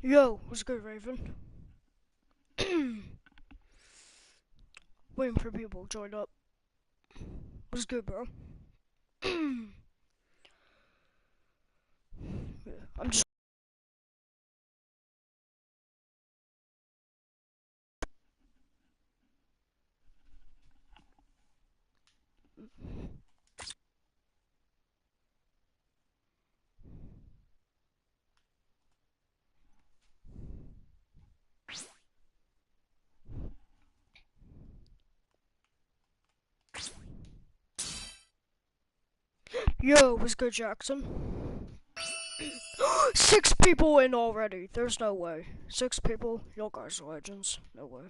Yo, what's good, Raven? Waiting for people to join up. What's good, bro? Yeah, I'm just. Yo, what's good, Jackson? 6 people in already. There's no way. 6 people? You guys are legends. No way.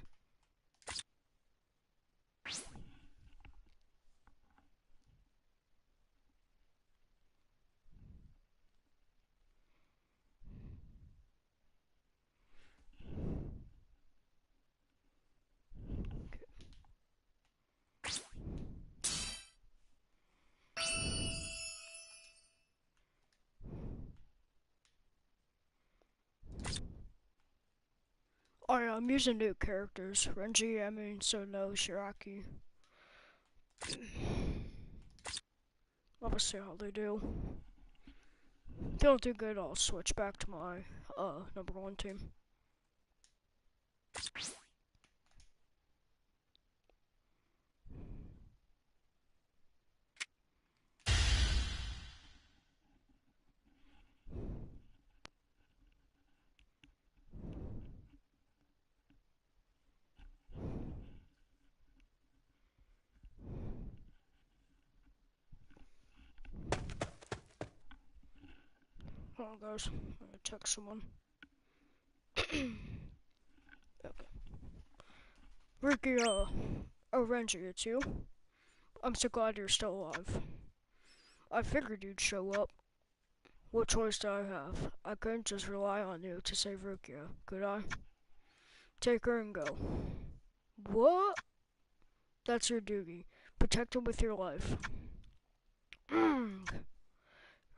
Oh yeah, I'm using new characters. Renji, so no Shiraki. I'll see how they do. If they don't do good, I'll switch back to my #1 team. Hold on, guys. I'm gonna text someone. Okay. Ricky, oh Renji, it's you? I'm so glad you're still alive. I figured you'd show up. What choice do I have? I couldn't just rely on you to save Rukia, could I? Take her and go. What? That's your duty. Protect him with your life.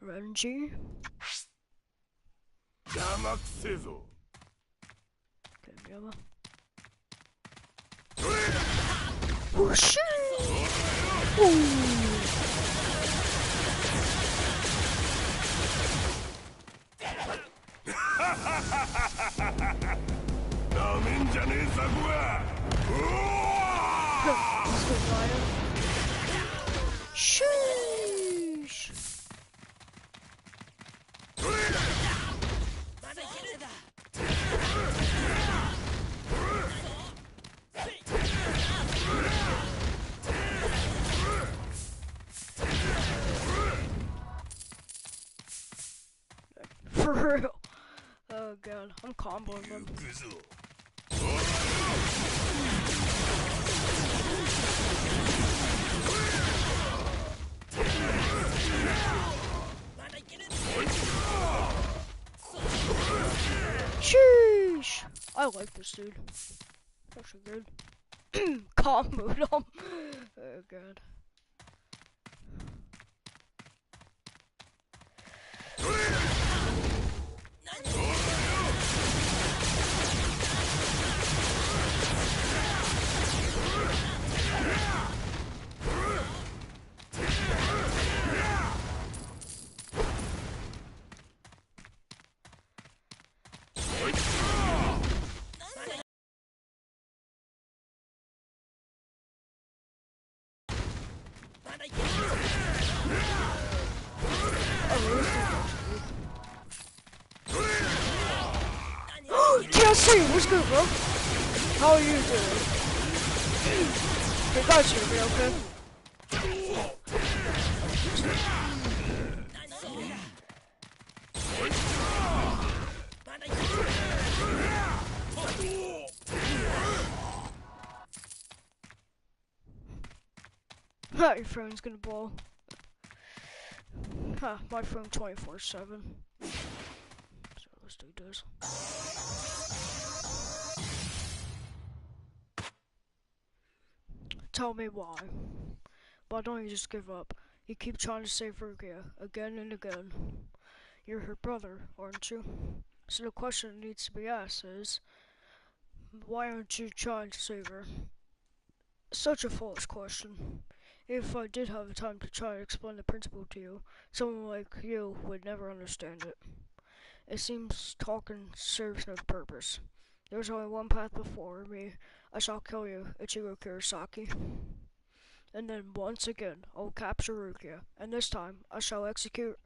Renji? Okay, Mila. Oh shit! Ooh. Sheesh. For real. Oh god, I'm comboing them. Sheesh! I like this dude. Actually good. Comboed him. Oh god. TLC, what's good, bro? How are you doing? Hey guys, hear me okay? Your phone's gonna blow. Huh, my phone 24/7. So let's do this. Tell me why. Why don't you just give up? You keep trying to save Rukia again and again. You're her brother, aren't you? So the question that needs to be asked is, why aren't you trying to save her? Such a foolish question. If I did have the time to try to explain the principle to you, someone like you would never understand it. It seems talking serves no purpose. There's only one path before me. I shall kill you, Ichigo Kurosaki. And then once again, I will capture Rukia, and this time I shall execute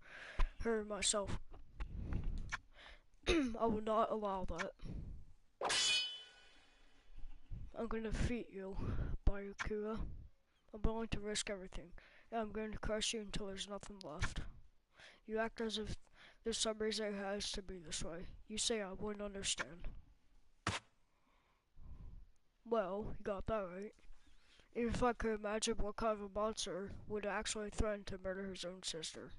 her myself. I will not allow that. I'm going to defeat you, Bayukura. I'm willing to risk everything, and I'm going to crush you until there's nothing left. You act as if there's some reason it has to be this way. You say I wouldn't understand. Well, you got that right. Even if I could imagine what kind of a monster would actually threaten to murder his own sister.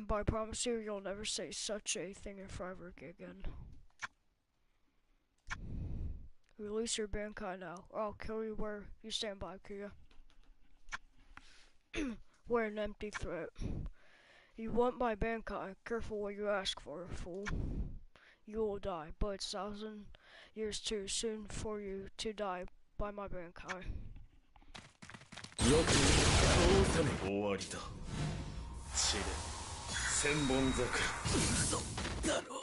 But I promise you, you'll never say such a thing in Freiburg again. Release your Bankai now, or I'll kill you where you stand by, Kuya. We're an empty threat. You want my Bankai? Careful what you ask for, fool. You will die, but it's 1,000 years too soon for you to die by my Bankai. よく倒さね終わりだ血で千本桜嘘だろ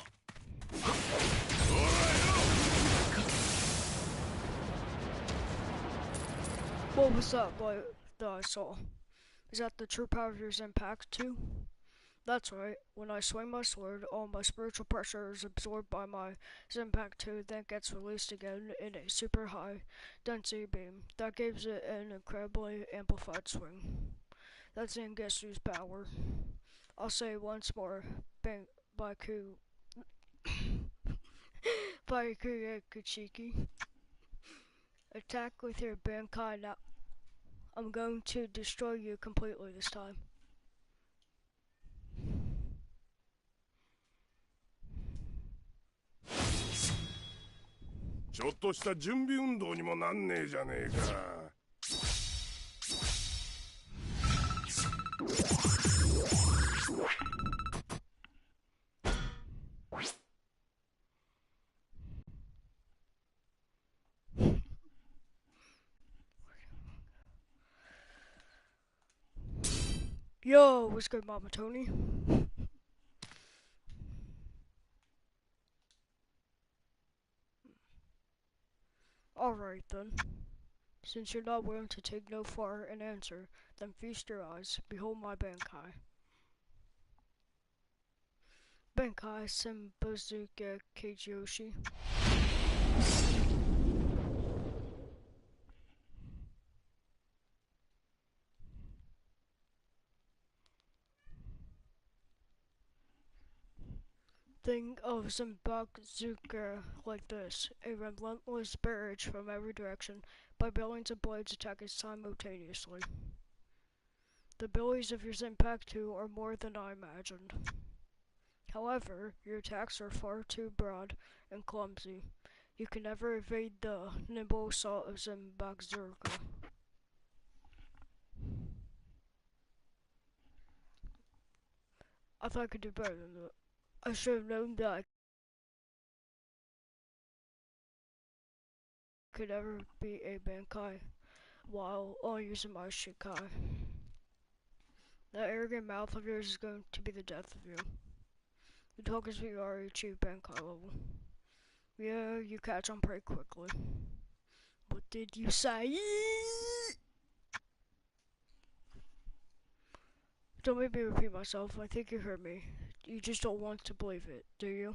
What was that that I saw? Is that the true power of your Zenpaku too? That's right. When I swing my sword, all my spiritual pressure is absorbed by my Zenpaku, then gets released again in a super high density beam. That gives it an incredibly amplified swing. That's Zangetsu's power. I'll say it once more. Baiku. Baiku Kuchiki. Attack with your Bankai now. I'm going to destroy you completely this time. ちょっとした準備運動にもなんねえじゃねえか。Yo, what's good, Mama Tony? Alright then. Since you're not willing to take no for an answer, then feast your eyes. Behold my Bankai. Bankai Senbazuka Keijoshi. Think of Senbazuka like this, a relentless barrage from every direction by billions of blades attacking simultaneously. The abilities of your Zenpaku are more than I imagined. However, your attacks are far too broad and clumsy. You can never evade the nimble assault of Zenbazuka. I thought I could do better than that. I should have known that I could never be a Bankai while using my Shikai. That arrogant mouth of yours is going to be the death of you. You talk as if you already achieved Bankai level. Yeah, you catch on pretty quickly. What did you say? Don't make me repeat myself. I think you heard me. You just don't want to believe it, do you?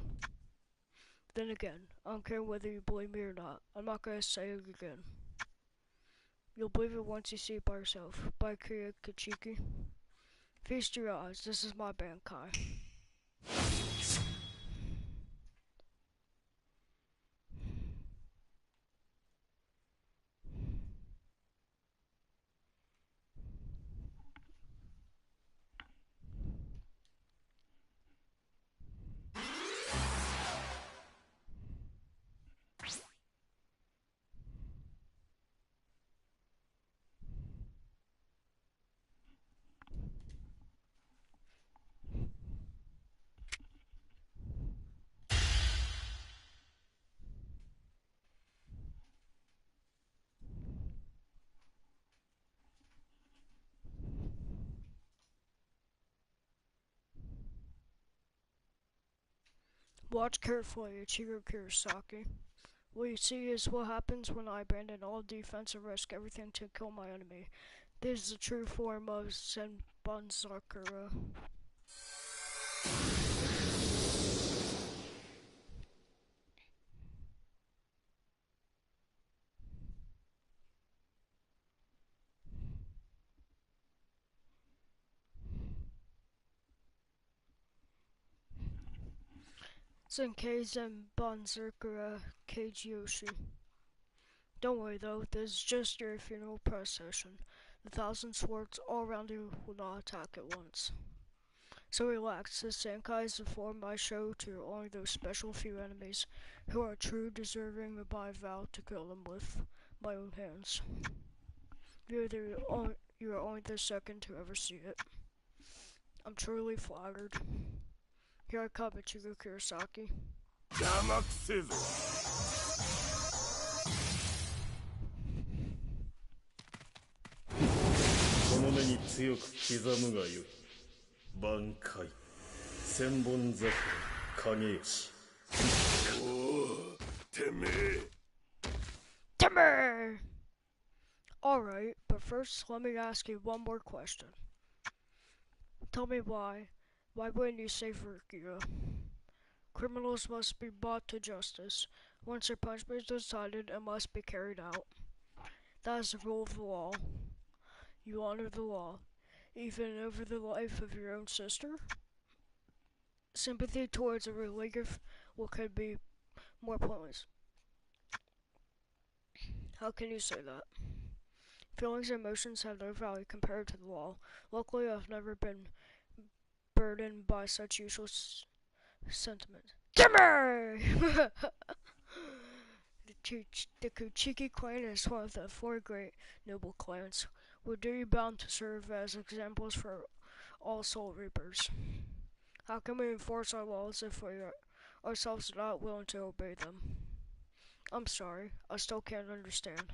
Then again, I don't care whether you believe me or not. I'm not gonna say it again. You'll believe it once you see it by yourself. By Kriya Kachiki. Feast your eyes. This is my Bankai. Watch carefully, Ichigo Kurosaki. What you see is what happens when I abandon all defense and risk everything to kill my enemy. This is the true form of Senbonzakura. Zenkei Zenbonzakura Keijiyoshi. Don't worry though, this is just your funeral procession. The thousand swords all around you will not attack at once. So relax, this Zenkai is the form I show to only those special few enemies who are true deserving of my vow to kill them with my own hands. You are only the second to ever see it. I'm truly flattered. Here I come, Ichigo Kurosaki. 邪魔くせえぞ。この目に強く刻むがよい。挽回千本桜影吉。おお、てめえ。Timber! Alright, but first let me ask you one more question. Tell me why. Why wouldn't you save Rukia? Criminals must be brought to justice. Once their punishment is decided, it must be carried out. That is the rule of the law. You honor the law, even over the life of your own sister? Sympathy towards a relative what could be more pointless. How can you say that? Feelings and emotions have no value compared to the law. Luckily, I've never been burdened by such useless sentiments. Timber! The Kuchiki clan is one of the four great noble clans. We're duty bound to serve as examples for all soul reapers. How can we enforce our laws if we ourselves are not willing to obey them? I'm sorry, I still can't understand.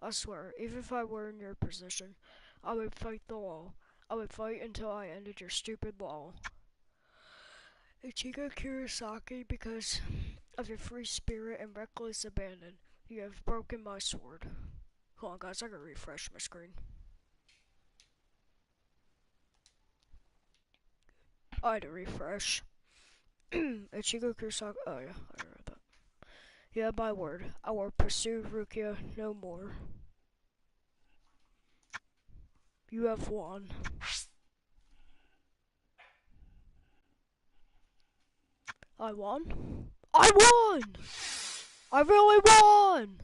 I swear, even if I were in your position, I would fight the law. I would fight until I ended your stupid law. Ichigo Kurosaki, because of your free spirit and reckless abandon, you have broken my sword. Hold on guys, I gotta refresh my screen. I had to refresh. Ichigo Kurosaki, oh yeah, I read that. You have my word, I will pursue Rukia no more. You have won. I won? I won! I really won!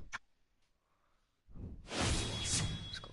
Let's go.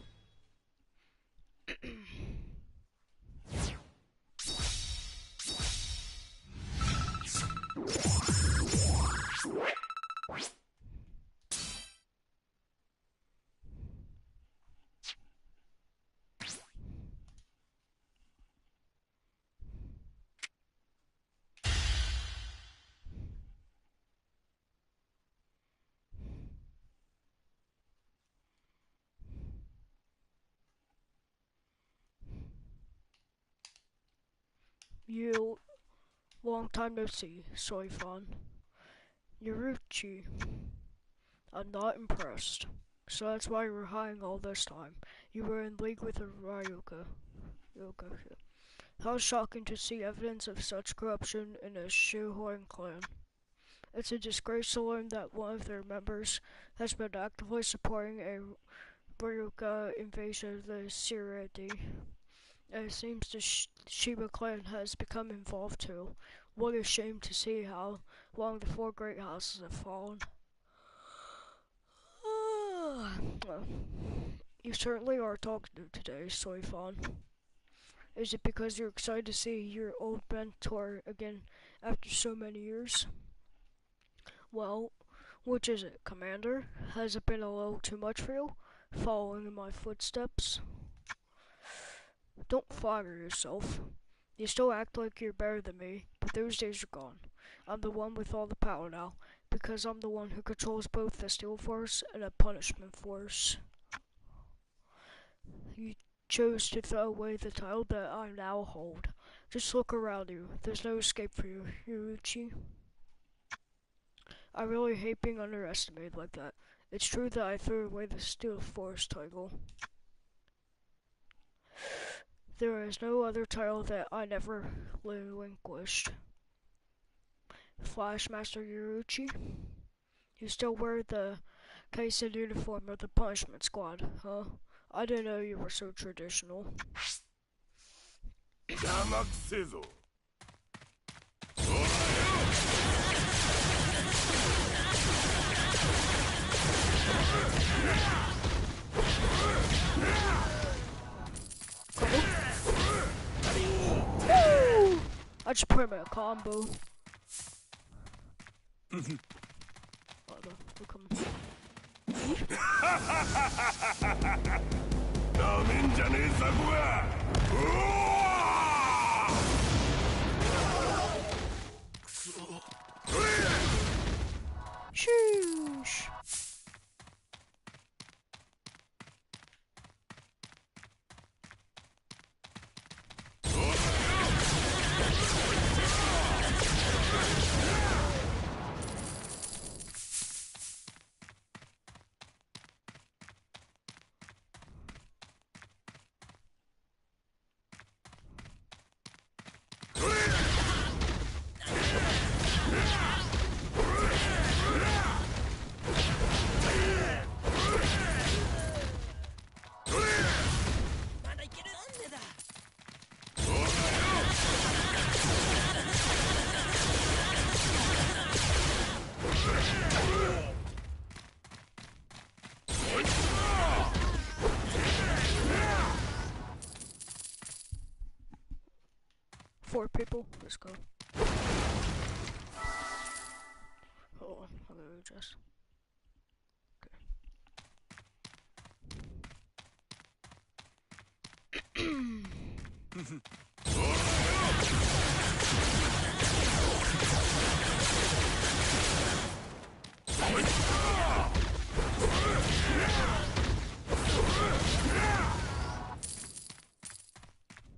You, long time no see, Soifan. Yoruchi, I'm not impressed. So that's why you were hiding all this time. You were in league with the Ryoka. How shocking to see evidence of such corruption in a Shuhoin clan. It's a disgrace to learn that one of their members has been actively supporting a Ryoka invasion of the Sireti. And it seems the Shiba clan has become involved too. What a shame to see how long the four great houses have fallen. Well, you certainly are talkative today, Soifan. Is it because you're excited to see your old mentor again after so many years? Well, which is it, Commander? Has it been a little too much for you, following in my footsteps? Don't flatter yourself. You still act like you're better than me, but those days are gone. I'm the one with all the power now, because I'm the one who controls both the Steel Force and the Punishment Force. You chose to throw away the title that I now hold, Just look around you. There's no escape for you, Yuichi. I really hate being underestimated like that. It's true that I threw away the Steel Force title. There is no other title that I never relinquished. Flashmaster Yuichi? You still wear the case and uniform of the punishment squad, huh? I didn't know you were so traditional. 邪魔くせえぞ。 Woo! I just put him in a combo. Oh no, look him. なめんじゃねえザコが。うわー！くそ。 Sheesh. Four people, let's go. Hold on, I'm gonna adjust.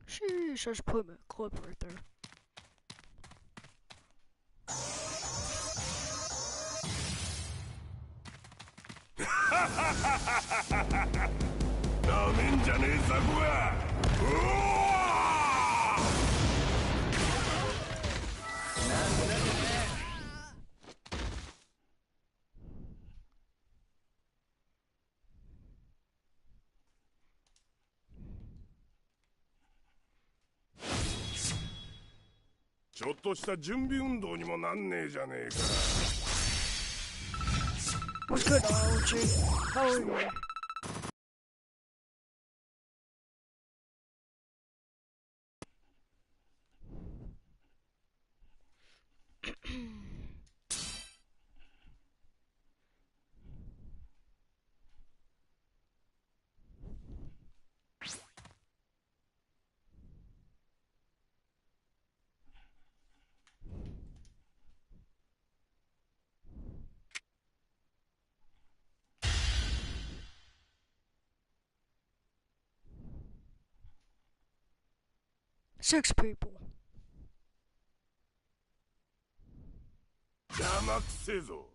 Sheesh, I just put him in a clip right there. What's good, Archie? How are you? Six people. 邪魔くせえぞ。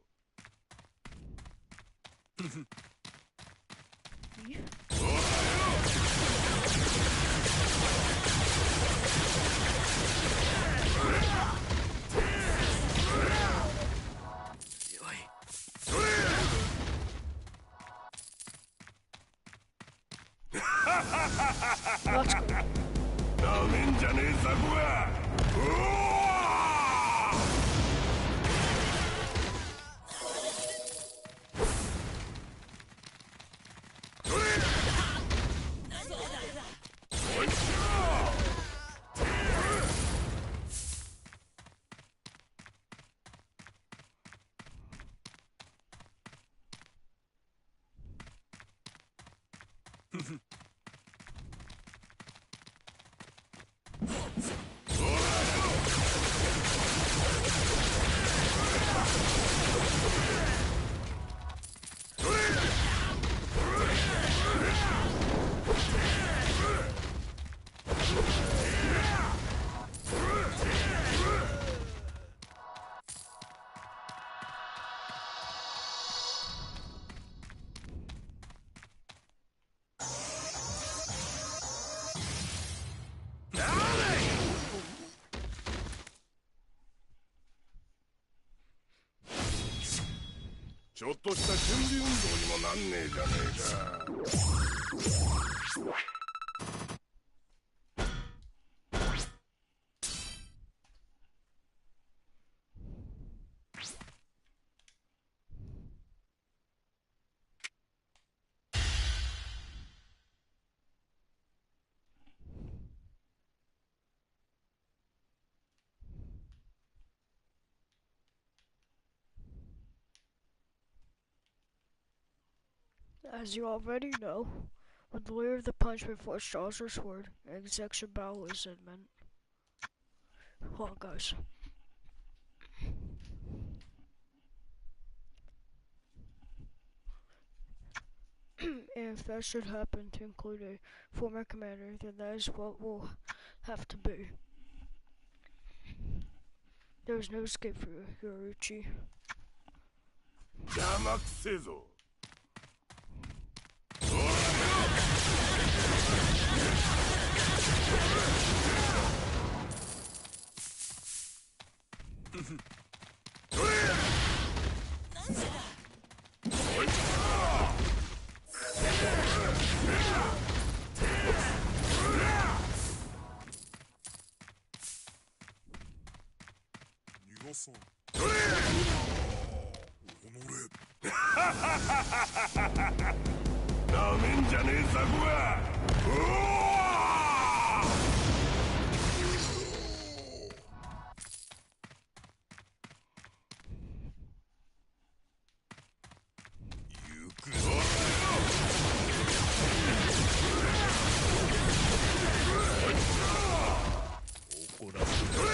Let's go. なめんじゃねえザコが。うわー！ うちょっとした準備運動にもなんねえじゃねえか。As you already know, with the lure of the punch before straws are sword, and execution battle is imminent. Hold on, guys. And if that should happen to include a former commander, then that is what will have to be. There is no escape for you, Yoruichi. 邪魔くせえぞ。逃がそう。なめんじゃねえザコが。行くぞ。怒らせろ。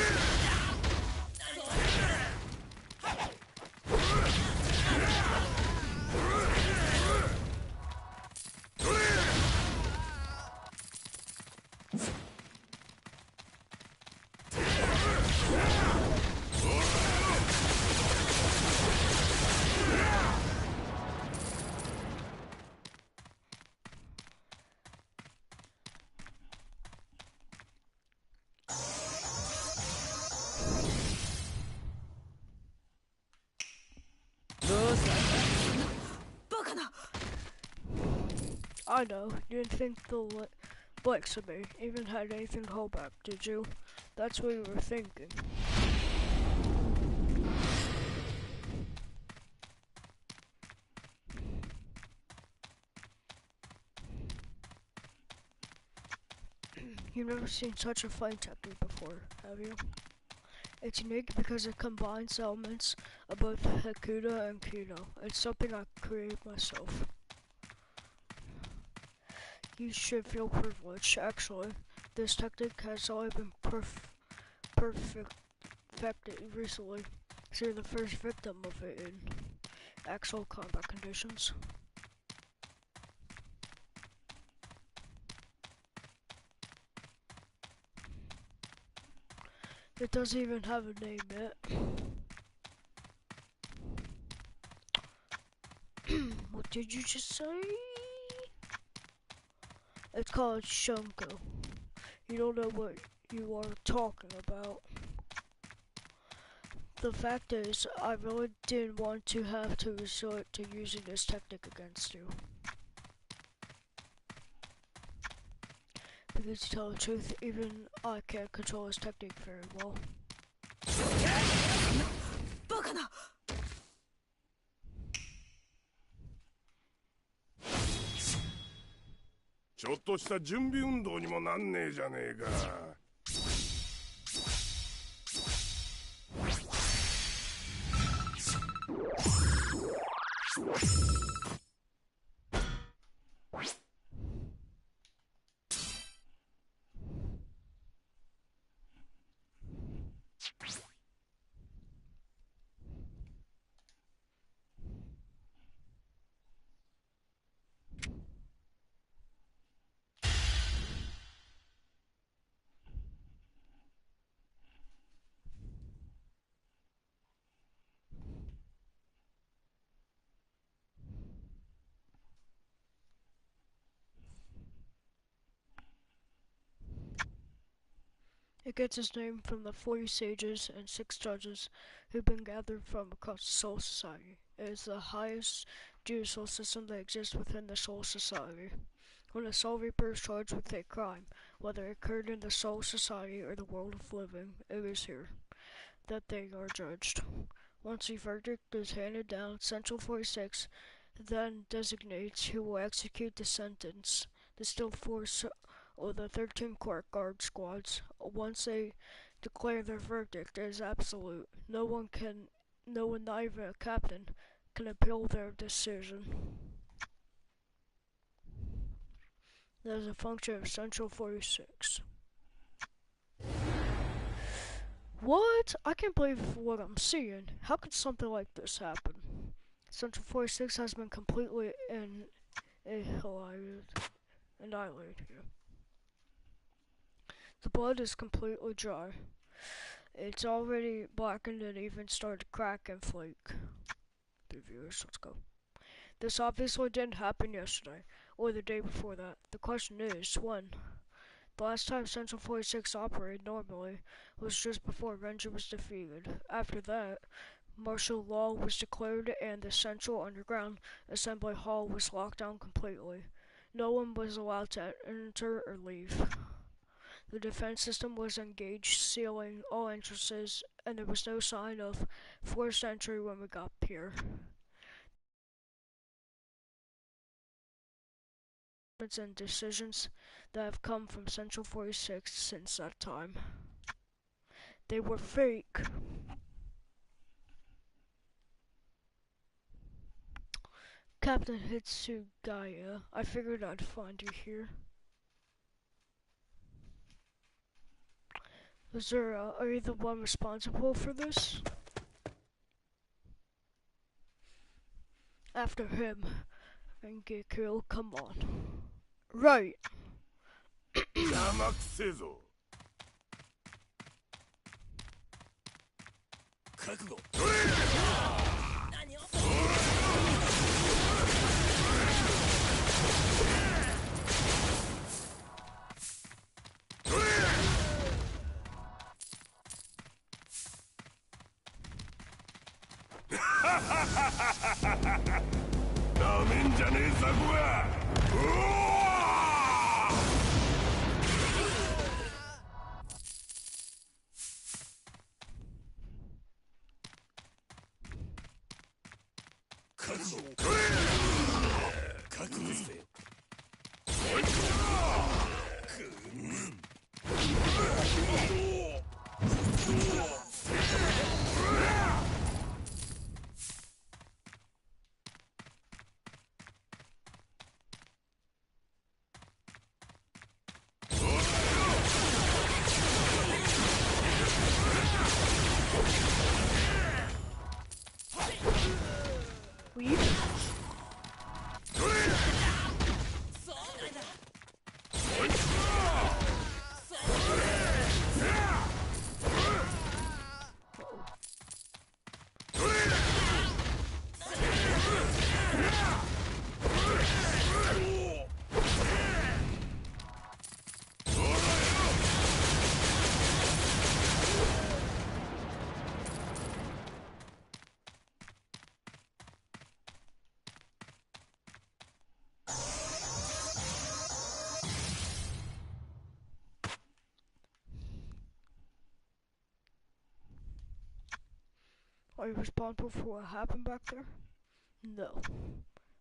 I know, you didn't think the likes of me even had anything to hold back, did you? That's what you were thinking. You've never seen such a fighting technique before, have you? It's unique because it combines elements of both Hakuda and Kino. It's something I created myself. You should feel privileged, actually. This technique has only been perfected recently, so you're the first victim of it in actual combat conditions. It doesn't even have a name yet. What did you just say? It's called Shunko. You don't know what you are talking about. The fact is, I really didn't want to have to resort to using this technique against you. Because to tell the truth, even I can't control this technique very well.ちょっとした準備運動にもなんねえじゃねえか。It gets its name from the 40 sages and 6 judges who've been gathered from across the Soul Society is the highest judicial system that exists within the Soul Society. When a Soul Reaper is charged with a crime, whether it occurred in the Soul Society or the world of living, it is here that they are judged. Once the verdict is handed down, Central 46 then designates who will execute the sentence. The Still Force or the 13 Court Guard squads, once they declare their verdict, it is absolute. No one, not even a captain, can appeal their decision. That is a function of Central 46. What? I can't believe what I'm seeing. How could something like this happen? Central 46 has been completely annihilated. Here. The blood is completely dry. It's already blackened and even started to crack and flake. The viewers, let's go. This obviously didn't happen yesterday, or the day before that. The question is, when? The last time Central 46 operated normally was just before Ranger was defeated. After that, martial law was declared and the Central Underground Assembly Hall was locked down completely. No one was allowed to enter or leave. The defense system was engaged, sealing all entrances, and there was no sign of forced entry when we got here. And decisions that have come from Central 46 since that time. They were fake. Captain Hitsugaya, I figured I'd find you here. Azura, are you the one responsible for this? After him, Rengeku, come on. Right. 邪魔くせえぞ。覚悟。なめんじゃねえザコが。うおー。覚悟。覚悟せよ。Will you? Are you responsible for what happened back there? No.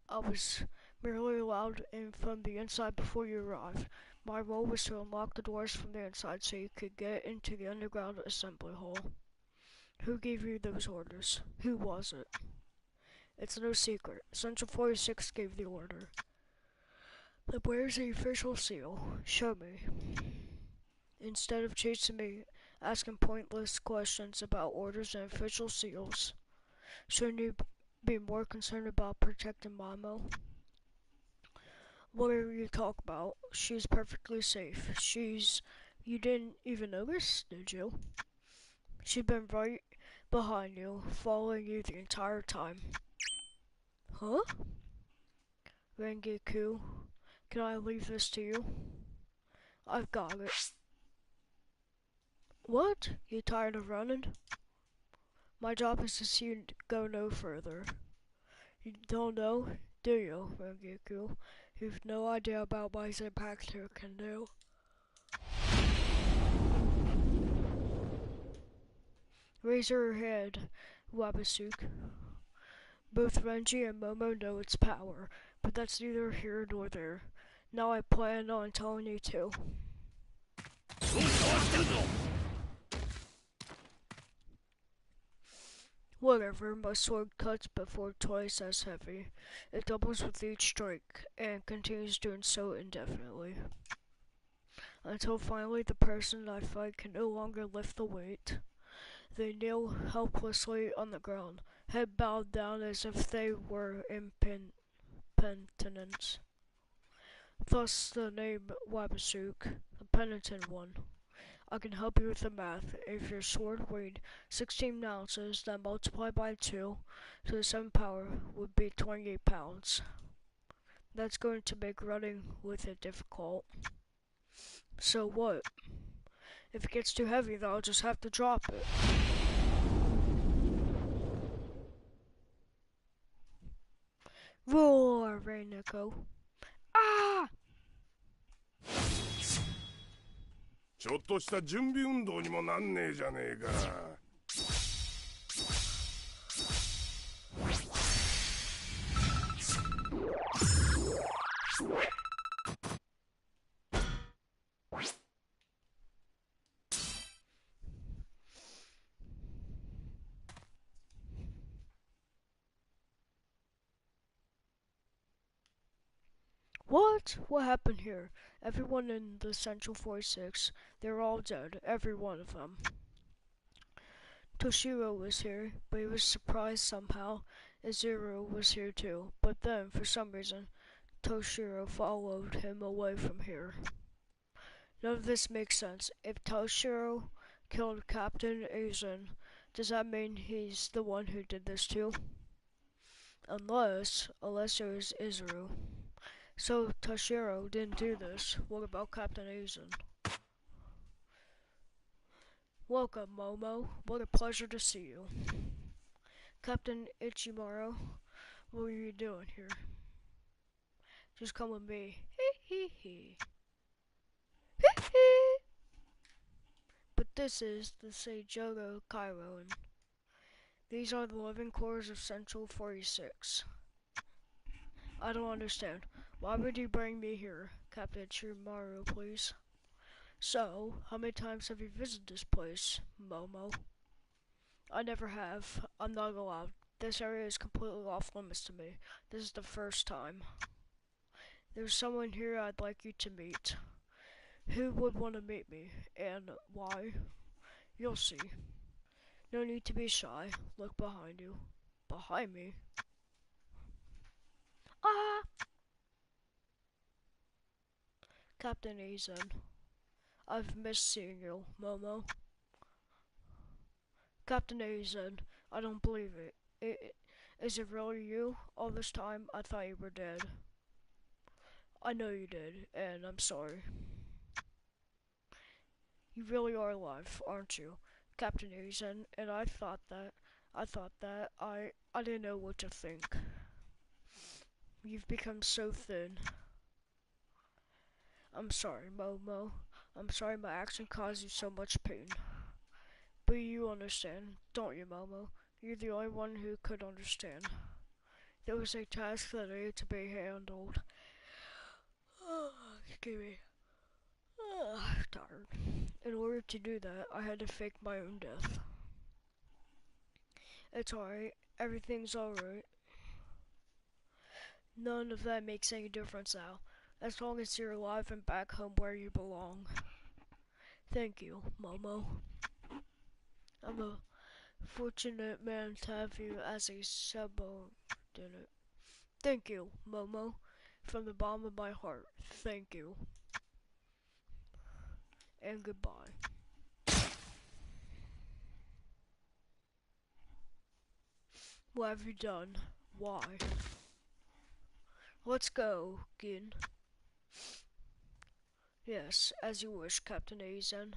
I was merely allowed in from the inside before you arrived. My role was to unlock the doors from the inside so you could get into the underground assembly hall. Who gave you those orders? Who was it? It's no secret. Central 46 gave the order. Then where's the official seal? Show me. Instead of chasing me, asking pointless questions about orders and official seals, shouldn't you be more concerned about protecting Mamo? What are you talking about? She's perfectly safe. You didn't even notice, did you? She'd been right behind you, following you the entire time. Huh? Rengeku, can I leave this to you? I've got it. What? You tired of running? My job is to see you go no further. You don't know, do you, Rangiku? You've no idea about my Zanpakuto can do. Raise your hand, Wabasuk. Both Renji and Momo know its power, but that's neither here nor there. Now I plan on telling you too. Whatever, my sword cuts before twice as heavy. It doubles with each strike, and continues doing so indefinitely. Until finally the person I fight can no longer lift the weight. They kneel helplessly on the ground, head bowed down as if they were impenitents. Thus the name Wabasuk, the penitent one. I can help you with the math. If your sword weighed 16 ounces, then multiplied by 2 to the 7th power would be 28 pounds. That's going to make running with it difficult. So what? If it gets too heavy, then I'll just have to drop it. Roar, Raineko. Ah! ちょっとした準備運動にもなんねえじゃねえか。What? What happened here? Everyone in the Central 46, they're all dead, every one of them. Toshiro was here, but he was surprised somehow. Izuru was here too, but then, for some reason, Toshiro followed him away from here. None of this makes sense. If Toshiro killed Captain Aizen, does that mean he's the one who did this too? Unless it was Izuru. So Toshiro didn't do this. What about Captain Aizen? Welcome, Momo. What a pleasure to see you. Captain Ichimaru, what are you doing here? Just come with me. Hee hee hee. Hee hee. But this is the Seijogo Cairo, and these are the living quarters of Central 46. I don't understand. Why would you bring me here, Captain Ichimaru, please? So, how many times have you visited this place, Momo? I never have. I'm not allowed. This area is completely off limits to me. This is the first time. There's someone here I'd like you to meet. Who would want to meet me, and why? You'll see. No need to be shy. Look behind you. Behind me? Ah! Captain Aizen. I've missed seeing you, Momo. Captain Aizen, I don't believe it. Is it really you? All this time, I thought you were dead. I know you did, and I'm sorry. You really are alive, aren't you, Captain Aizen? And I thought that I didn't know what to think. You've become so thin. I'm sorry, Momo. I'm sorry my action caused you so much pain. But you understand, don't you, Momo? You're the only one who could understand. There was a task that needed to be handled. Excuse me. Tired. In order to do that, I had to fake my own death. It's alright. Everything's alright. None of that makes any difference now. As long as you're alive and back home where you belong. Thank you, Momo. I'm a fortunate man to have you as a subordinate. Thank you, Momo. From the bottom of my heart, thank you. And goodbye. What have you done? Why? Let's go, Gin. Yes, as you wish, Captain Aizen.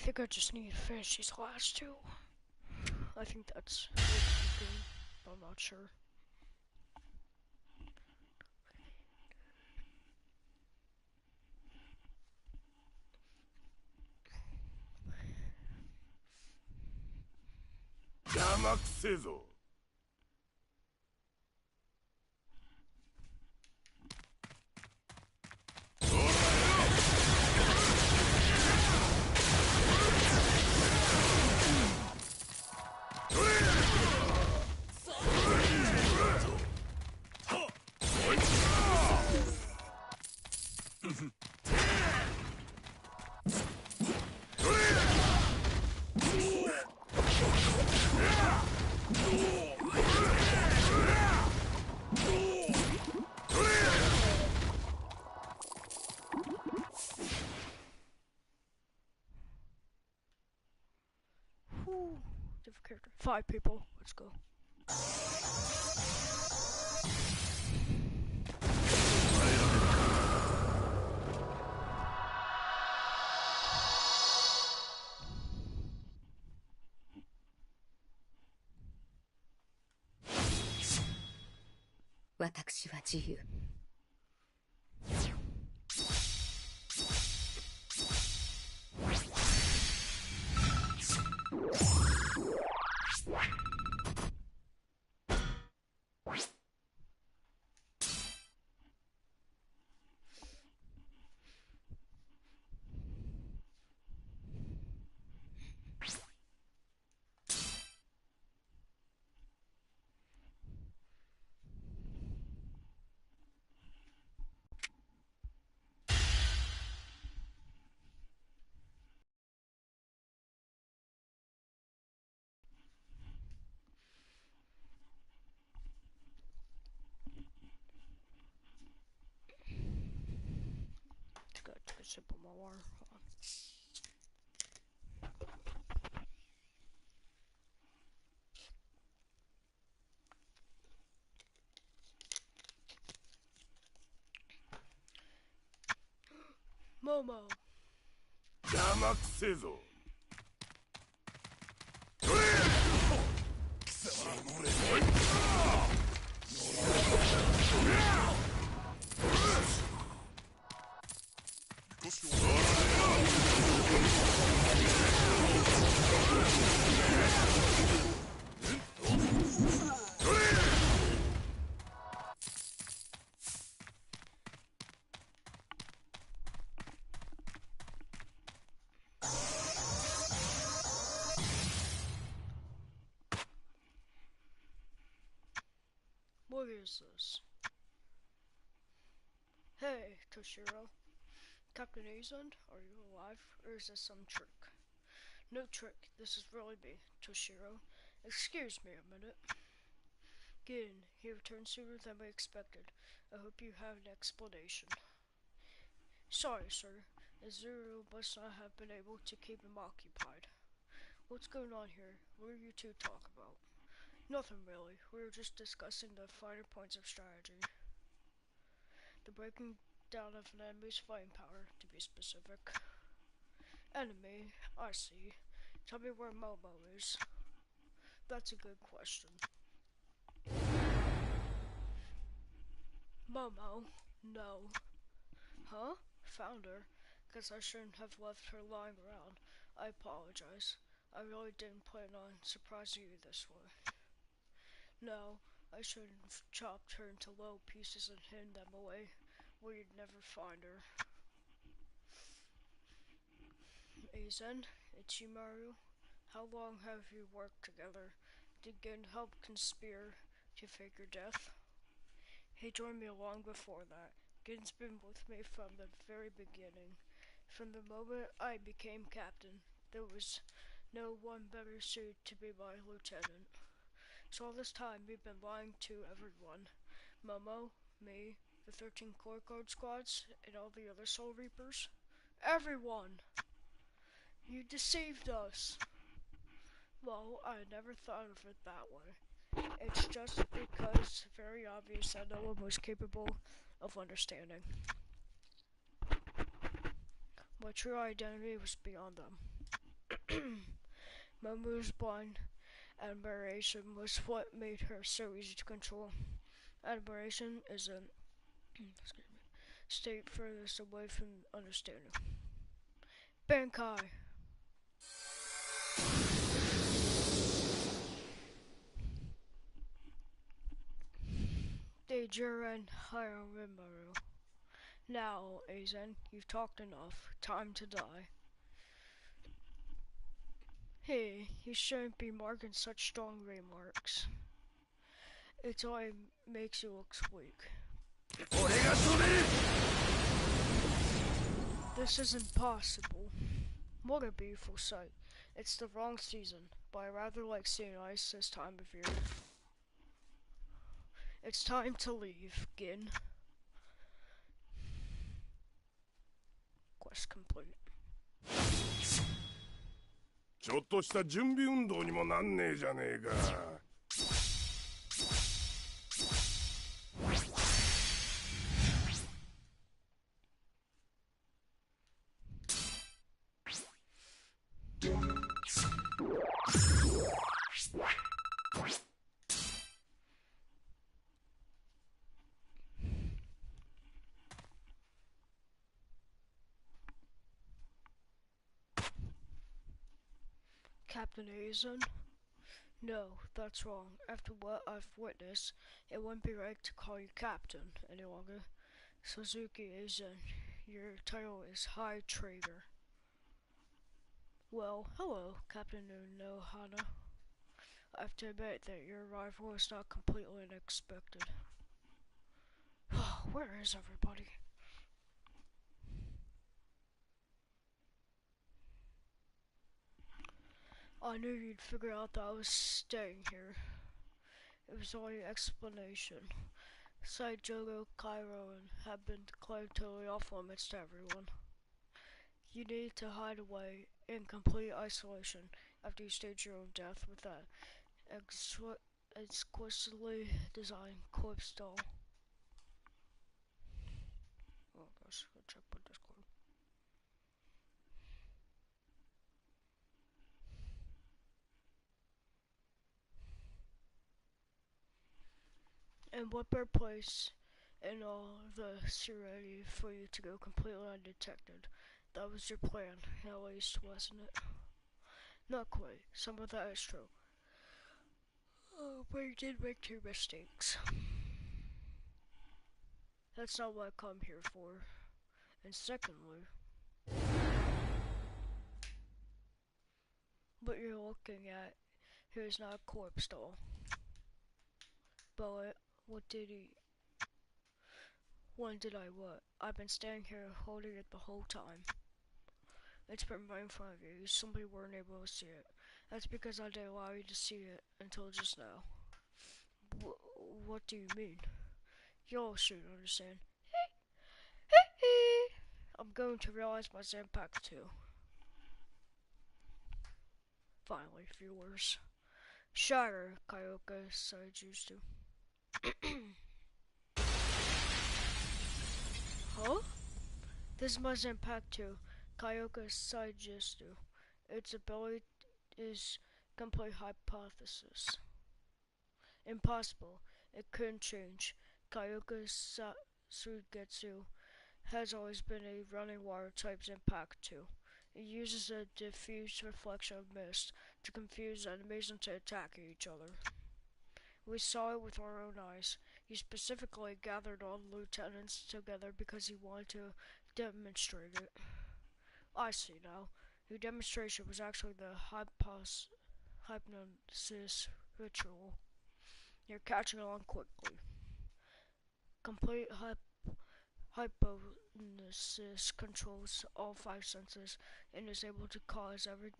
think I just need to finish these last two. I think that's good, but I'm not sure.邪魔くせえぞ。Whew. Different character. 5 people. Let's go. 私は自由。Just gotta take a sip of my water. Hold on. Momo. 邪魔くせえぞ。What is this? Hey, Toshiro. Captain Azund, are you alive, or is this some trick? No trick, this is really me, Toshiro. Excuse me a minute. Gin, he returned sooner than we expected. I hope you have an explanation. Sorry, sir. Azuru must not have been able to keep him occupied. What's going on here? What are you two talking about? Nothing really. We were just discussing the finer points of strategy. The breaking down of an enemy's fighting power, to be specific. Enemy? I see. Tell me where Momo is. That's a good question. Momo? No. Huh? Found her. Guess I shouldn't have left her lying around. I apologize. I really didn't plan on surprising you this way. No, I shouldn't have chopped her into little pieces and hidden them away where you'd never find her. Aizen, it's you, Maru. How long have you worked together? Did Gin help conspire to fake your death? He joined me long before that. Gin's been with me from the very beginning. From the moment I became captain, there was no one better suited to be my lieutenant. So all this time we've been lying to everyone. Momo, me, the 13 Core Guard squads, and all the other Soul Reapers. Everyone! You deceived us! Well, I never thought of it that way. It's just because very obvious that no one was capable of understanding. My true identity was beyond them. Momo's blind admiration was what made her so easy to control. Admiration is a state furthest away from understanding. Bankai. Deijuren Hiromaru. Now, Aizen, you've talked enough. Time to die. Hey, you shouldn't be marking such strong remarks. It only makes you look weak. This isn't possible. What a beautiful sight. It's the wrong season, but I rather like seeing ice this time of year. It's time to leave, Gin. Quest complete. ちょっとした準備運動にもなんねえじゃねえか。Captain Aizen? No, that's wrong. After what I've witnessed, it wouldn't be right to call you Captain any longer. Suzuki Aizen, your title is High Trader. Well, hello, Captain Unohana. I have to admit that your arrival was not completely unexpected. Where is everybody? I knew you'd figure out that I was staying here. It was only an explanation. Saijogo, Cairo, and have been declared totally off limits to everyone. You need to hide away in complete isolation after you stage your own death with that exquisitely designed corpse doll. Oh gosh, go check my Discord. And what better place in all the serenity for you to go completely undetected? That was your plan, at least, wasn't it? Not quite. Some of that is true. Oh, but you did make two mistakes. That's not what I come here for. And secondly, what you're looking at here is not a corpse doll. But what did he... When did I what? I've been standing here holding it the whole time. It's been right in front of you. You simply weren't able to see it. That's because I didn't allow you to see it until just now. What do you mean? You all should understand. I'm going to realize my Zenpaku too. Finally, viewers. Shatter, Kyoka Saijutsu. Huh? This is my Zenpaku, Kyoka Saijutsu. Its ability is complete hypothesis. Impossible. It couldn't change. Kyoka Sugetsu has always been a running water type Zenpaku. It uses a diffuse reflection of mist to confuse enemies into attacking each other. We saw it with our own eyes. He specifically gathered all the lieutenants together because he wanted to demonstrate it. I see now. Your demonstration was actually the hypnosis ritual. You're catching on quickly. Complete hypnosis controls all five senses and is able to cause every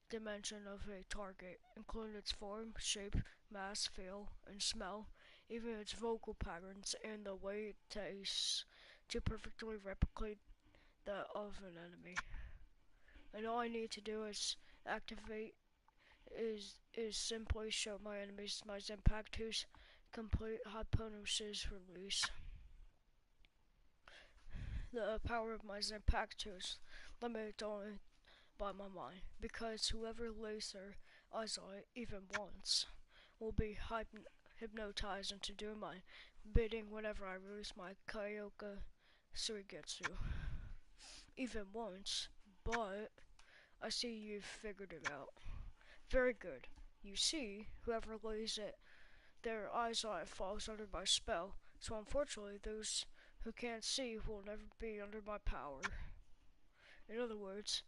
dimension of a target, including its form, shape, mass, feel, and smell, even its vocal patterns and the way it tastes, to perfectly replicate that of an enemy. And all I need to do is activate is simply show my enemies my Zenpaku's complete hypnosis release. The power of my Zenpaku is limited only by my mind, because whoever laser Azai, even once, will be hypnotized into doing my bidding whenever I release my Kyoka Suigetsu. Even once, but I see you've figured it out. Very good. You see, whoever lays it, their eyes on it falls under my spell, so unfortunately those who can't see will never be under my power. In other words,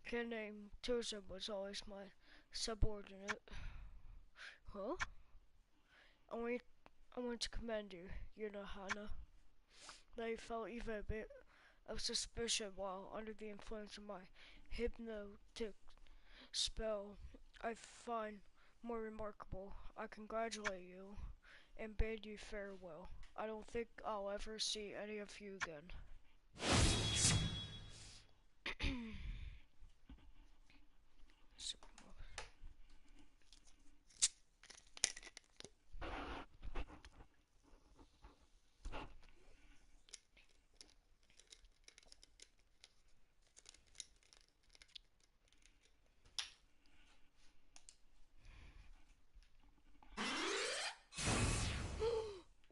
kid named Tozen was always my subordinate. Huh? I want, I want to commend you, Yunohana. They felt even a bit of suspicion while under the influence of my hypnotic spell I find more remarkable. I congratulate you and bid you farewell. I don't think I'll ever see any of you again.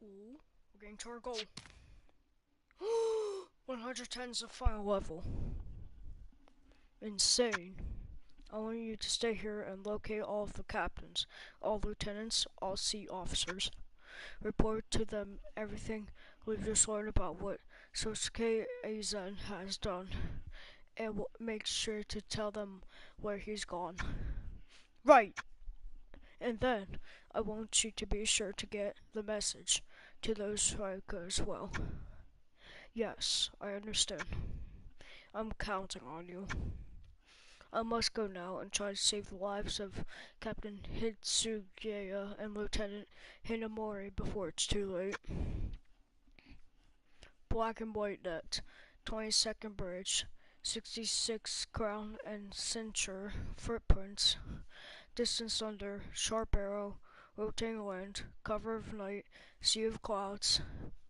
Ooh, we're getting to our goal. 110 is the final level. Insane. I want you to stay here and locate all of the captains, all lieutenants, all sea officers. Report to them everything we've just learned about what Sosuke Aizen has done, and make sure to tell them where he's gone. Right! And then, I want you to be sure to get the message to those Raika as well. Yes, I understand. I'm counting on you. I must go now and try to save the lives of Captain Hitsugeya and Lieutenant Hinamori before it's too late. Black and white net, 22nd bridge, 66 crown and censure footprints, distance under, sharp arrow, rotating land, cover of night, sea of clouds,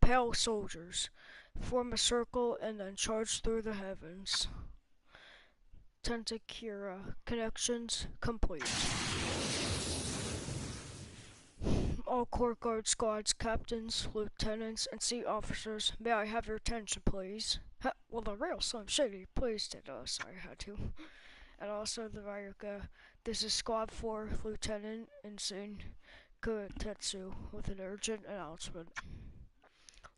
pale soldiers, form a circle and then charge through the heavens. Tentakira, connections complete. All Court Guard squads, captains, lieutenants, and sea officers, may I have your attention, please? Well, the real Slim Shady please did us, I had to. And also the Ryuka. This is Squad 4, Lieutenant Insane Kutetsu, with an urgent announcement.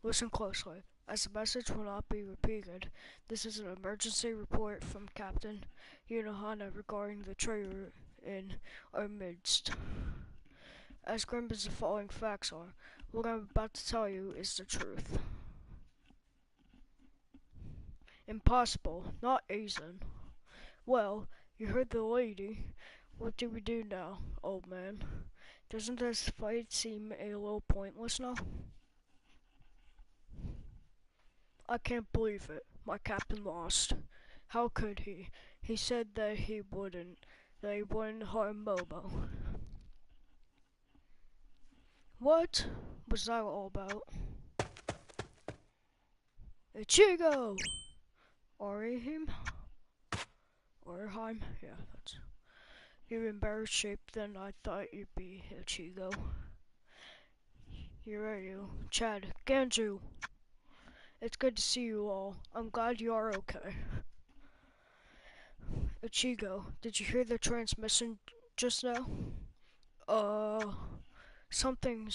Listen closely, as the message will not be repeated. This is an emergency report from Captain Yunohana regarding the traitor in our midst. As grim as the following facts are, what I'm about to tell you is the truth. Impossible, not Aizen. Well, you heard the lady. What do we do now, old man? Doesn't this fight seem a little pointless now? I can't believe it. My captain lost. How could he? He said that he wouldn't harm Momo. What was that all about? Ichigo! Orihime? Orihime? Yeah, that's... You're in better shape than I thought you'd be, Ichigo. Here are you. Chad, Ganju! It's good to see you all. I'm glad you are okay. Ichigo, did you hear the transmission just now? Something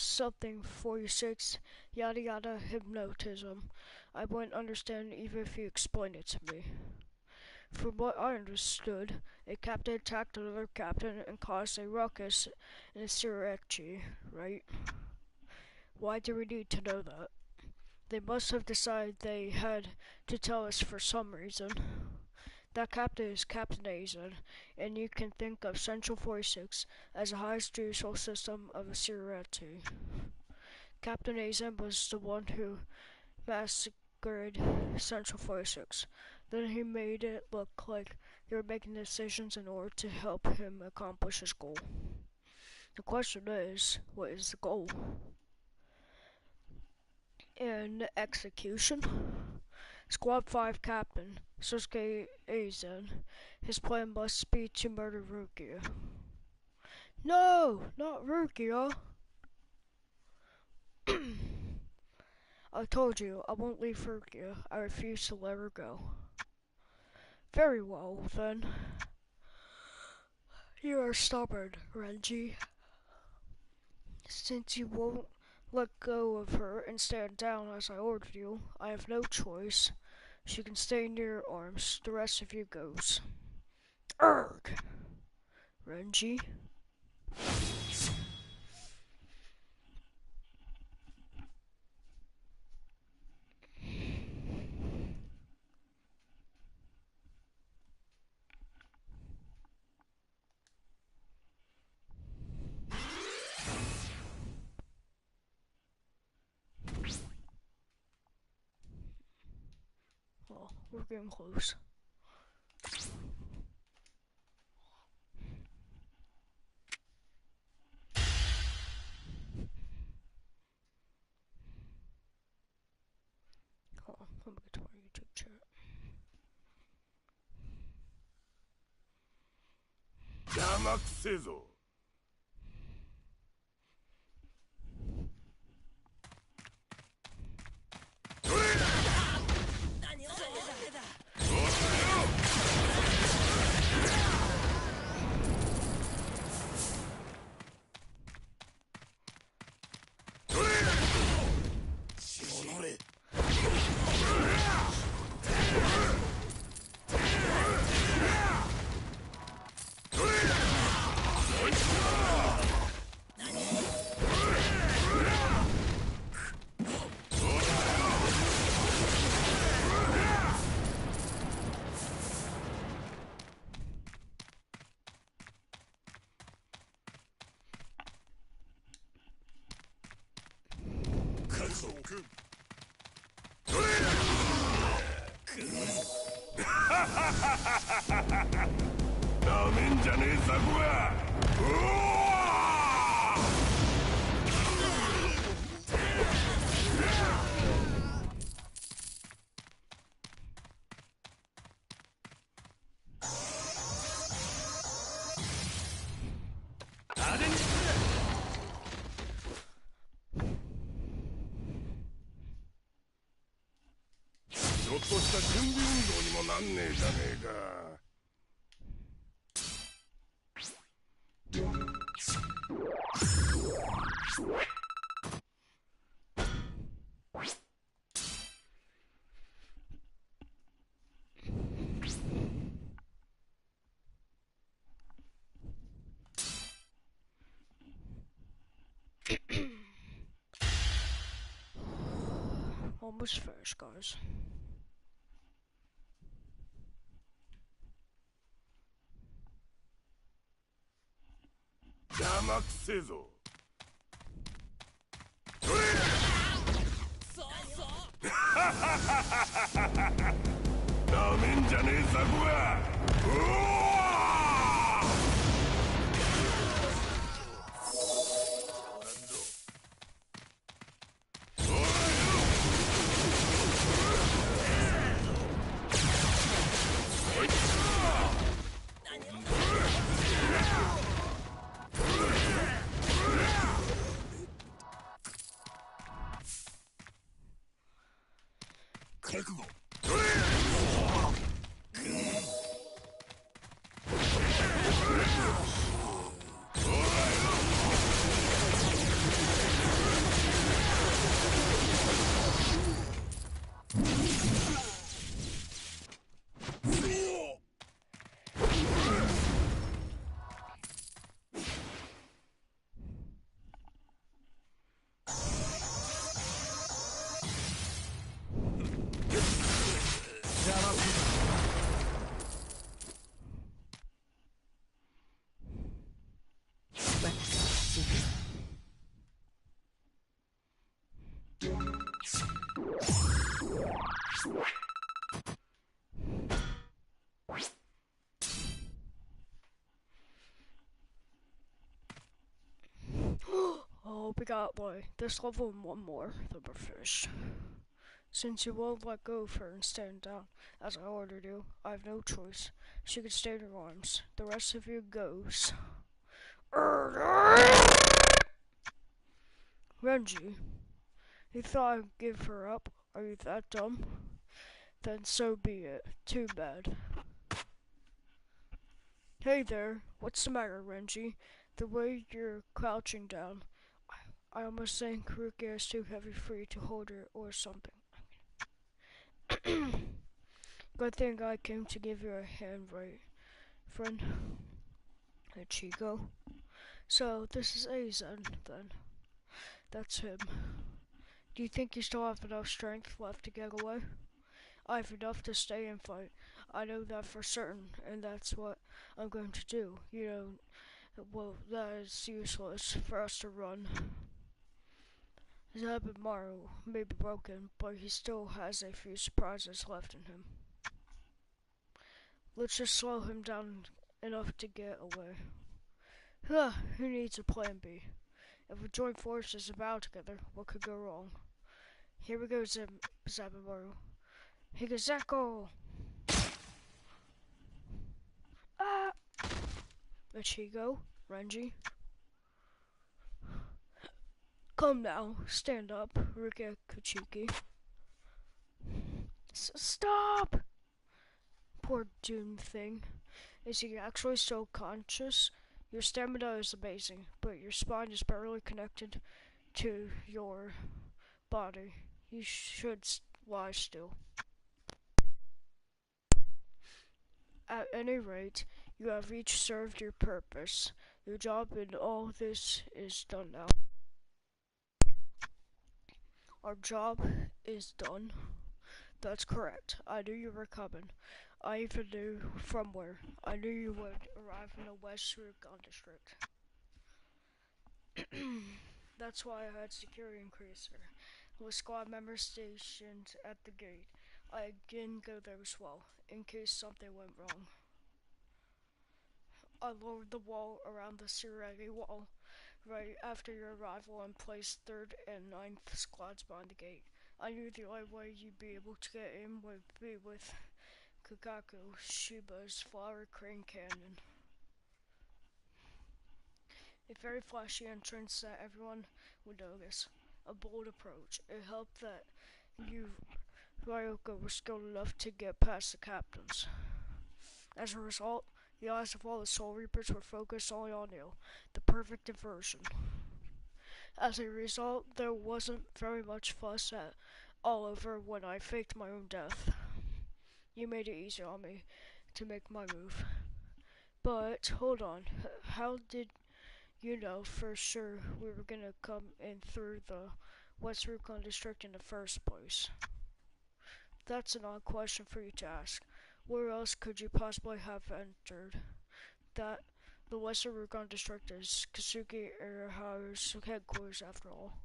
46, yada yada hypnotism. I wouldn't understand even if you explained it to me. From what I understood, a captain attacked another captain and caused a ruckus in Sirachi, right? Why do we need to know that? They must have decided they had to tell us for some reason. That captain is Captain Aizen, and you can think of Central 46 as the highest judicial system of Sirati. Captain Aizen was the one who massacred Central 46. Then he made it look like they were making decisions in order to help him accomplish his goal. The question is, what is the goal? In execution, Squad 5 Captain Sosuke Aizen, his plan must be to murder Rukia. No, not Rukia. I told you, I won't leave Rukia. I refuse to let her go. Very well, then. You are stubborn, Renji. Since you won't let go of her and stand down as I ordered you, I have no choice. She can stay near your arms. The rest of you goes. Urgh! Renji? Oh, we're getting close. Oh, let me get to my YouTube chat. 邪魔くせえぞ。なめんじゃねえザコが。うわちょっとした準備運動にもなんねえじゃねえか。Almost finished, guys. 邪魔くせえぞ。なめんじゃねえザコが。うわ覚悟。Oh, we got boy. This level and one more, then we're finished. Since you won't let go of her and stand down, as I ordered you, I have no choice. She can stay in your arms. The rest of you goes. Renji, you thought I'd give her up? Are you that dumb? Then so be it. Too bad. Hey there, what's the matter, Renji? The way you're crouching down, I almost think Rukia is too heavy for you to hold her or something. Good thing I came to give you a hand, right, friend? Ichigo. So, this is Aizen, then. That's him. Do you think you still have enough strength left to get away? I have enough to stay and fight. I know that for certain, and that's what I'm going to do. You know, well, that is useless for us to run. Zabumaru may be broken, but he still has a few surprises left in him. Let's just slow him down enough to get away. Huh, who needs a plan B? If we join forces and battle together, what could go wrong? Here we go, Zabumaru. Higazeko! Ah! Ichigo, Renji. Come now, stand up, Rukia Kuchiki. Stop! Poor doomed thing. Is he actually still conscious? Your stamina is amazing, but your spine is barely connected to your body. You should lie still. At any rate, you have each served your purpose. Your job in all this is done now. Our job is done. That's correct. I knew you were coming. I even knew from where. I knew you would arrive in the West Rukon district. That's why I had security increaser, with squad members stationed at the gate. I again go there as well, in case something went wrong. I lowered the wall around the Suragi wall right after your arrival and placed 3rd and 9th squads behind the gate. I knew the only way you'd be able to get in would be with Kakaku Shiba's flower crane cannon. A very flashy entrance that everyone would notice. A bold approach. It helped that you, Ryoka, were skilled enough to get past the captains. As a result, the eyes of all the Soul Reapers were focused only on you, the perfect diversion. As a result, there wasn't very much fuss at all over when I faked my own death. You made it easy on me to make my move. But, hold on, how did you know for sure we were gonna come in through the West Rukon district in the first place? That's an odd question for you to ask. Where else could you possibly have entered? That the Western Rukon district is Kasugi Iraharu's headquarters after all.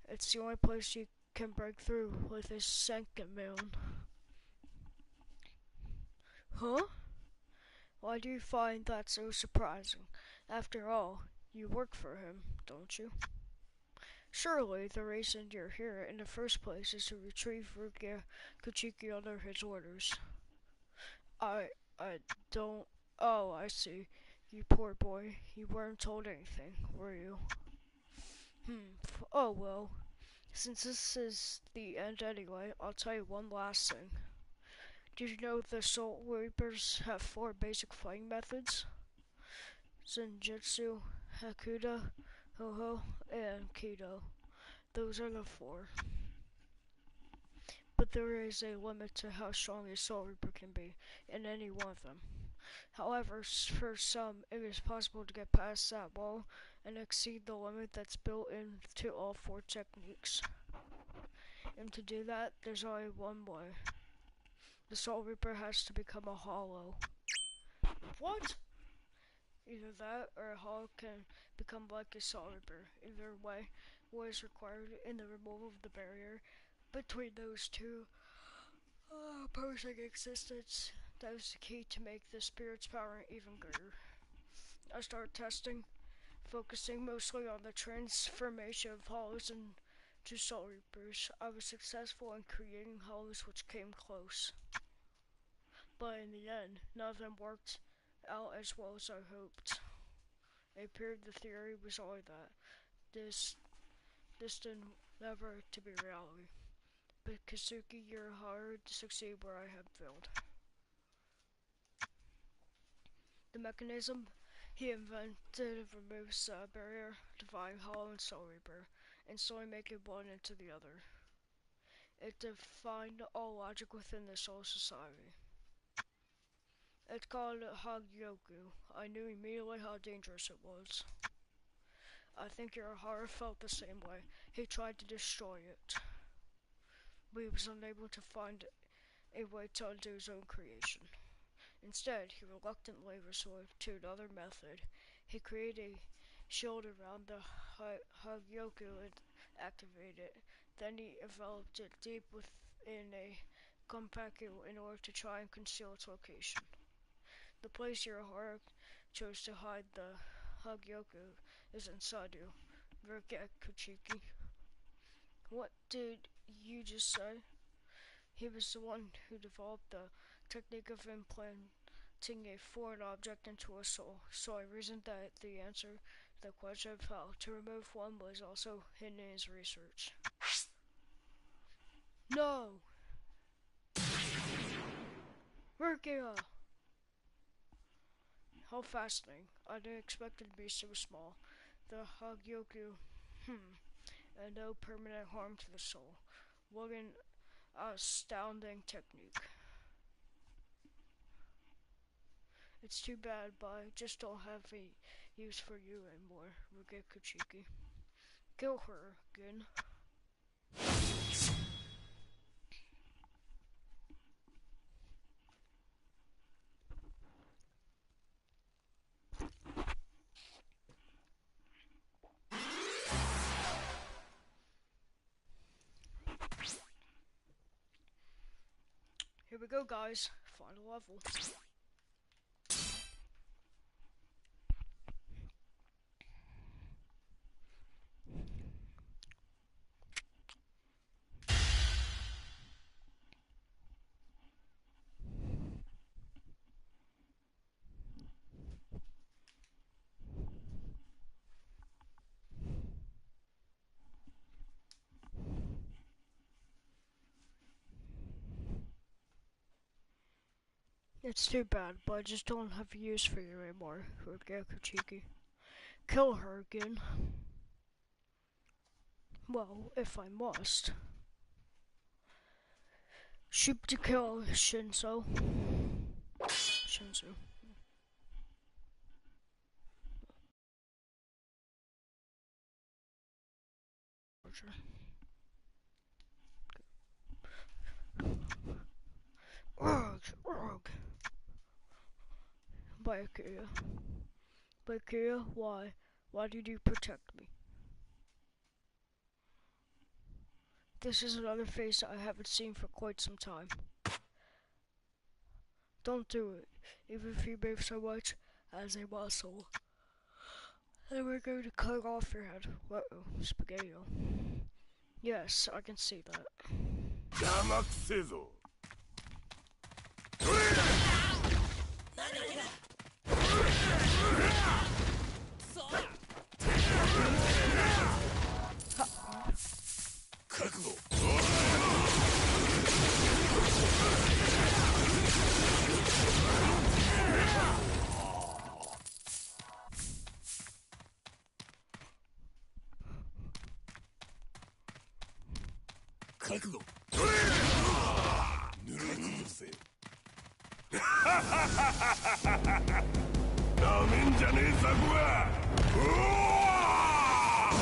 It's the only place you can break through with his Senkamelon. Huh? Why do you find that so surprising? After all, you work for him, don't you? Surely the reason you're here in the first place is to retrieve Rukia Kuchiki under his orders. I I don't... Oh, I see. You poor boy. You weren't told anything, were you? Oh well. Since this is the end anyway, I'll tell you one last thing. Did you know the Soul Reapers have 4 basic fighting methods? Zenjutsu, Hakuda, Ho-Ho, and Kido. Those are the 4. But there is a limit to how strong a Soul Reaper can be in any one of them. However, for some, it is possible to get past that wall and exceed the limit that's built into all 4 techniques. And to do that, there's only one way. The Soul Reaper has to become a hollow. What? Either that or a hollow can become like a Soul Reaper. Either way, what is required in the removal of the barrier between those two opposing existence. That was the key to make the spirit's power even greater. I started testing, focusing mostly on the transformation of hollows into Soul Reapers. I was successful in creating hollows which came close. But in the end, none of them worked out as well as I hoped. It appeared the theory was only that this didn't never to be reality. But Kazuki, you're hard to succeed where I have failed. The mechanism he invented removes a barrier, dividing Hollow and Soul Reaper, and slowly making one into the other. It defined all logic within the Soul Society. It's called Hogyoku. I knew immediately how dangerous it was. I think your heart felt the same way. He tried to destroy it, but he was unable to find a way to undo his own creation. Instead, he reluctantly resorted to another method. He created a shield around the Hogyoku and activated it. Then he enveloped it deep within a compacule in order to try and conceal its location. The place your heart chose to hide the Hogyoku is inside you. Kuchiki. What did you just say? He was the one who developed the technique of implanting a foreign object into a soul, so I reasoned that the answer to the question of how to remove one was also hidden in his research. No! Rukia! How fascinating. I didn't expect it to be so small. The Hogyoku, and no permanent harm to the soul. What an astounding technique. It's too bad, but I just don't have a use for you anymore, Rugekuchiki. Kill her again. Here we go, guys. Final level. It's too bad, but I just don't have a use for you anymore, Rugekuchiki. Kill her again. Well, if I must. Shoot to kill Shinso. Shinsu. Ugh. Byakuya. Byakuya, why? Why did you protect me? This is another face I haven't seen for quite some time. Don't do it, even if you move so much as a muscle. Then we're going to cut off your head. Uh-oh, spaghetti. Yes, I can see that. 邪魔くせえぞ。覚悟。覚悟。ぬるくせ。なめんじゃねえザコが。うわー。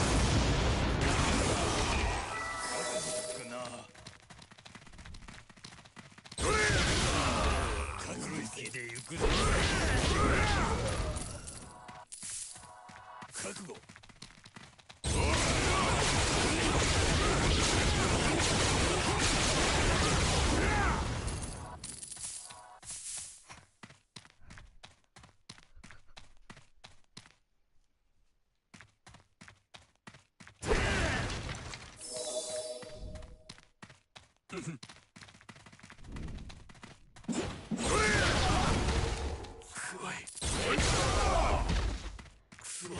覚悟な。覚悟で行くぞ。覚悟。く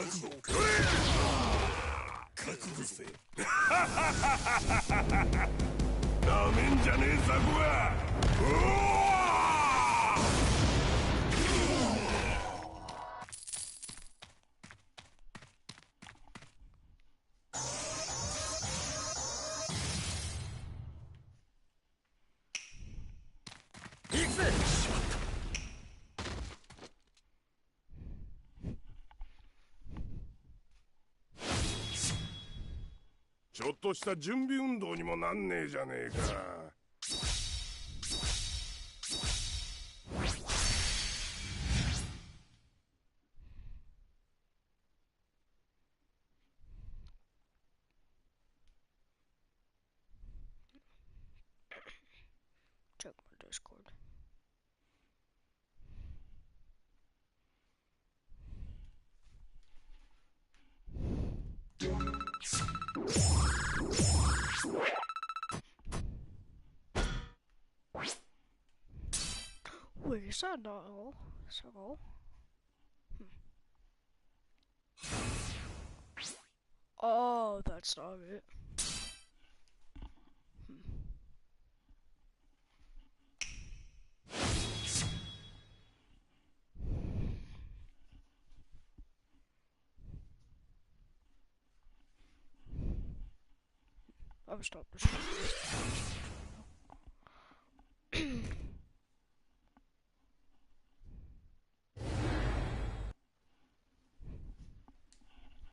なめんじゃねえザコが。うわ行くぜ。ちょっとした準備運動にもなんねえじゃねえか。Check my Discord. Wait, is that not all? Is that all? Oh, that's not it. I'll stop this.